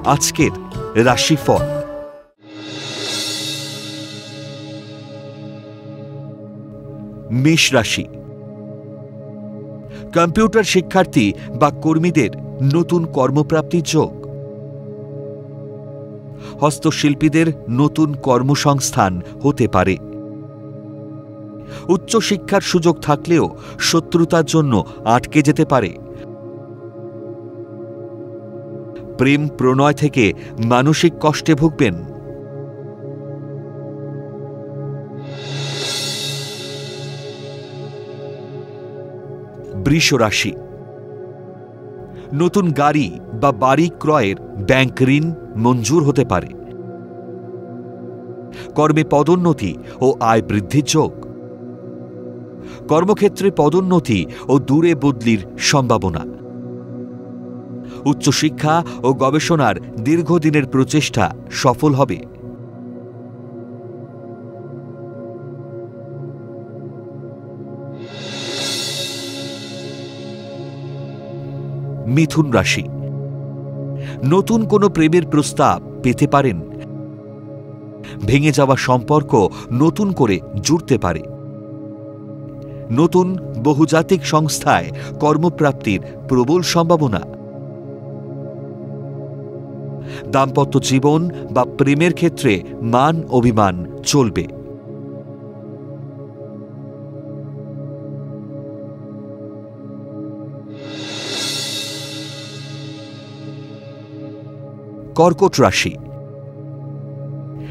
আজকের রাশিফল। মেষ রাশি। কম্পিউটার শিক্ষার্থী বা কর্মীদের নতুন কর্মপ্রাপ্তির যোগ। হস্তশিল্পীদের নতুন কর্মসংস্থান হতে পারে। উচ্চশিক্ষার সুযোগ থাকলেও শত্রুতার জন্য আটকে যেতে পারে। প্রেম প্রণয় থেকে মানসিক কষ্টে ভুগবেন। বৃষ রাশি। নতুন গাড়ি বা বাড়ি ক্রয়ের ব্যাংক ঋণ মঞ্জুর হতে পারে। কর্মে পদোন্নতি ও আয় বৃদ্ধির যোগ। কর্মক্ষেত্রে পদোন্নতি ও দূরে বদলির সম্ভাবনা। উচ্চশিক্ষা ও গবেষণার দীর্ঘদিনের প্রচেষ্টা সফল হবে। মিথুন রাশি। নতুন কোনো প্রেমের প্রস্তাব পেতে পারেন। ভেঙে যাওয়া সম্পর্ক নতুন করে জুড়তে পারে। নতুন বহুজাতিক সংস্থায় কর্মপ্রাপ্তির প্রবল সম্ভাবনা। দাম্পত্য জীবন বা প্রেমের ক্ষেত্রে মান অভিমান চলবে। কর্কট রাশি।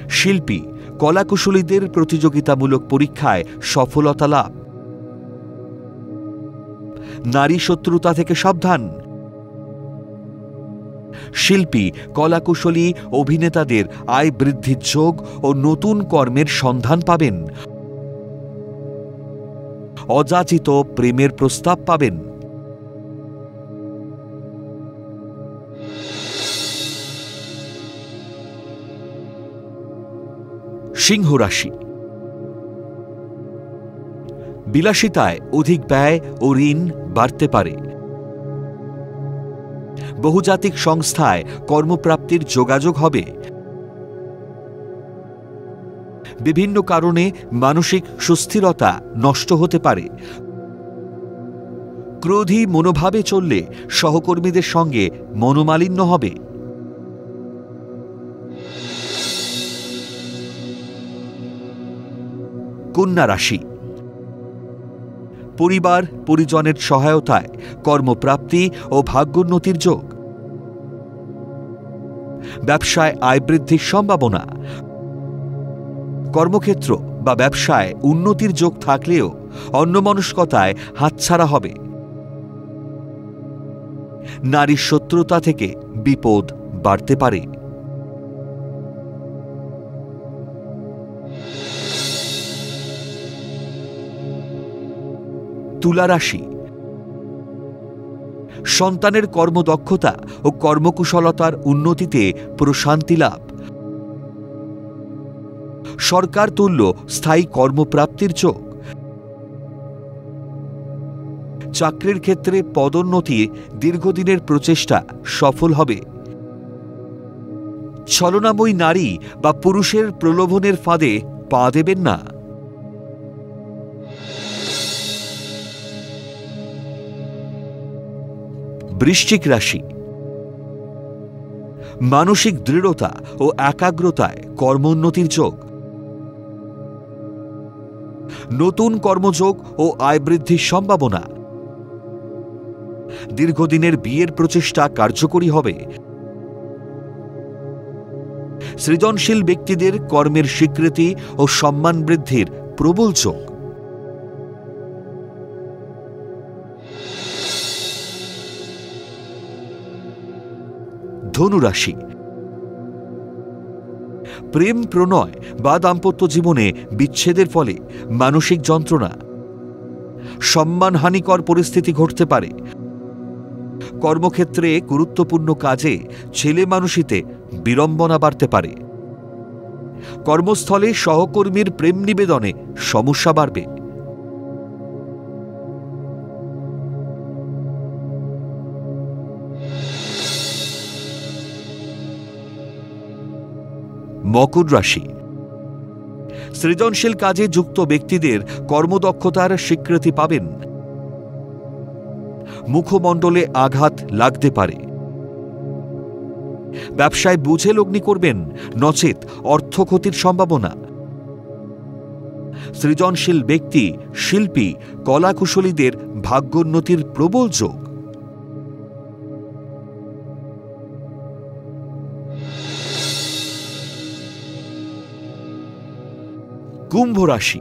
শিল্পী কলাকুশলীদের প্রতিযোগিতামূলক পরীক্ষায় সফলতা লাভ। নারী শত্রুতা থেকে সাবধান। শিল্পী কলাকুশলী অভিনেতাদের আয় বৃদ্ধির যোগ ও নতুন কর্মের সন্ধান পাবেন। অযাচিত প্রেমের প্রস্তাব পাবেন। সিংহ রাশি। বিলাসিতায় অধিক ব্যয় ও ঋণ বাড়তে পারে। বহুজাতিক সংস্থায় কর্মপ্রাপ্তির যোগাযোগ হবে। বিভিন্ন কারণে মানসিক সুস্থিরতা নষ্ট হতে পারে। ক্রোধী মনোভাবে চললে সহকর্মীদের সঙ্গে মনোমালিন্য হবে। কন্যা রাশি। পরিবার পরিজনের সহায়তায় কর্মপ্রাপ্তি ও ভাগ্যোন্নতির যোগ। ব্যবসায় আয় বৃদ্ধির সম্ভাবনা। কর্মক্ষেত্র বা ব্যবসায় উন্নতির যোগ থাকলেও অন্যমনস্কতায় হাতছাড়া হবে। নারীর শত্রুতা থেকে বিপদ বাড়তে পারে। তুলা রাশি। সন্তানের কর্মদক্ষতা ও কর্মকুশলতার উন্নতিতে প্রশান্তি লাভ। সরকার তুল্য স্থায়ী কর্মপ্রাপ্তির যোগ। চাকরির ক্ষেত্রে পদোন্নতি দীর্ঘদিনের প্রচেষ্টা সফল হবে। ছলনাময়ী নারী বা পুরুষের প্রলোভনের ফাঁদে পা দেবেন না। বৃশ্চিক রাশি। মানসিক দৃঢ়তা ও একাগ্রতায় কর্মোন্নতির যোগ। নতুন কর্মযোগ ও আয় বৃদ্ধির সম্ভাবনা। দীর্ঘদিনের বিয়ের প্রচেষ্টা কার্যকরী হবে। সৃজনশীল ব্যক্তিদের কর্মের স্বীকৃতি ও সম্মান বৃদ্ধির প্রবল যোগ। ধনু রাশি। প্রেম প্রণয় বা দাম্পত্য জীবনে বিচ্ছেদের ফলে মানসিক যন্ত্রণা। সম্মানহানিকর পরিস্থিতি ঘটতে পারে। কর্মক্ষেত্রে গুরুত্বপূর্ণ কাজে ছেলে মানুষিতে বিড়ম্বনা বাড়তে পারে। কর্মস্থলে সহকর্মীর প্রেম নিবেদনে সমস্যা বাড়বে। মকর রাশি, সৃজনশীল কাজে যুক্ত ব্যক্তিদের কর্মদক্ষতার স্বীকৃতি পাবেন। মুখমণ্ডলে আঘাত লাগতে পারে। ব্যবসায় বুঝে লগ্নি করবেন, নচেত অর্থক্ষতির সম্ভাবনা। সৃজনশীল ব্যক্তি, শিল্পী, কলাকুশলীদের ভাগ্যোন্নতির প্রবল যোগ। কুম্ভ রাশি,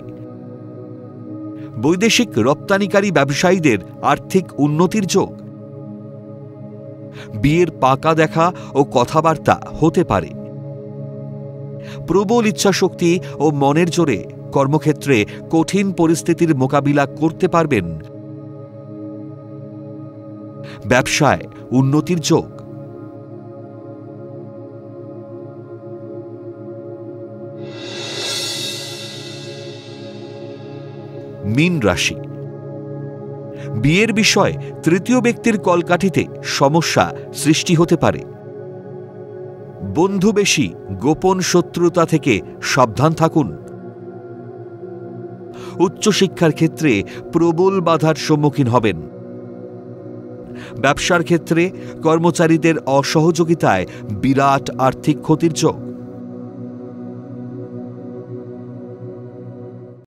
বৈদেশিক রপ্তানিকারী ব্যবসায়ীদের আর্থিক উন্নতির যোগ। বিয়ের পাকা দেখা ও কথাবার্তা হতে পারে। প্রবল ইচ্ছাশক্তি ও মনের জোরে কর্মক্ষেত্রে কঠিন পরিস্থিতির মোকাবিলা করতে পারবেন। ব্যবসায় উন্নতির যোগ। মীন রাশি, বিয়ের বিষয়ে তৃতীয় ব্যক্তির কলকাঠিতে সমস্যা সৃষ্টি হতে পারে। বন্ধুবেশী গোপন শত্রুতা থেকে সাবধান থাকুন। উচ্চশিক্ষার ক্ষেত্রে প্রবল বাধার সম্মুখীন হবেন। ব্যবসার ক্ষেত্রে কর্মচারীদের অসহযোগিতায় বিরাট আর্থিক ক্ষতির যোগ।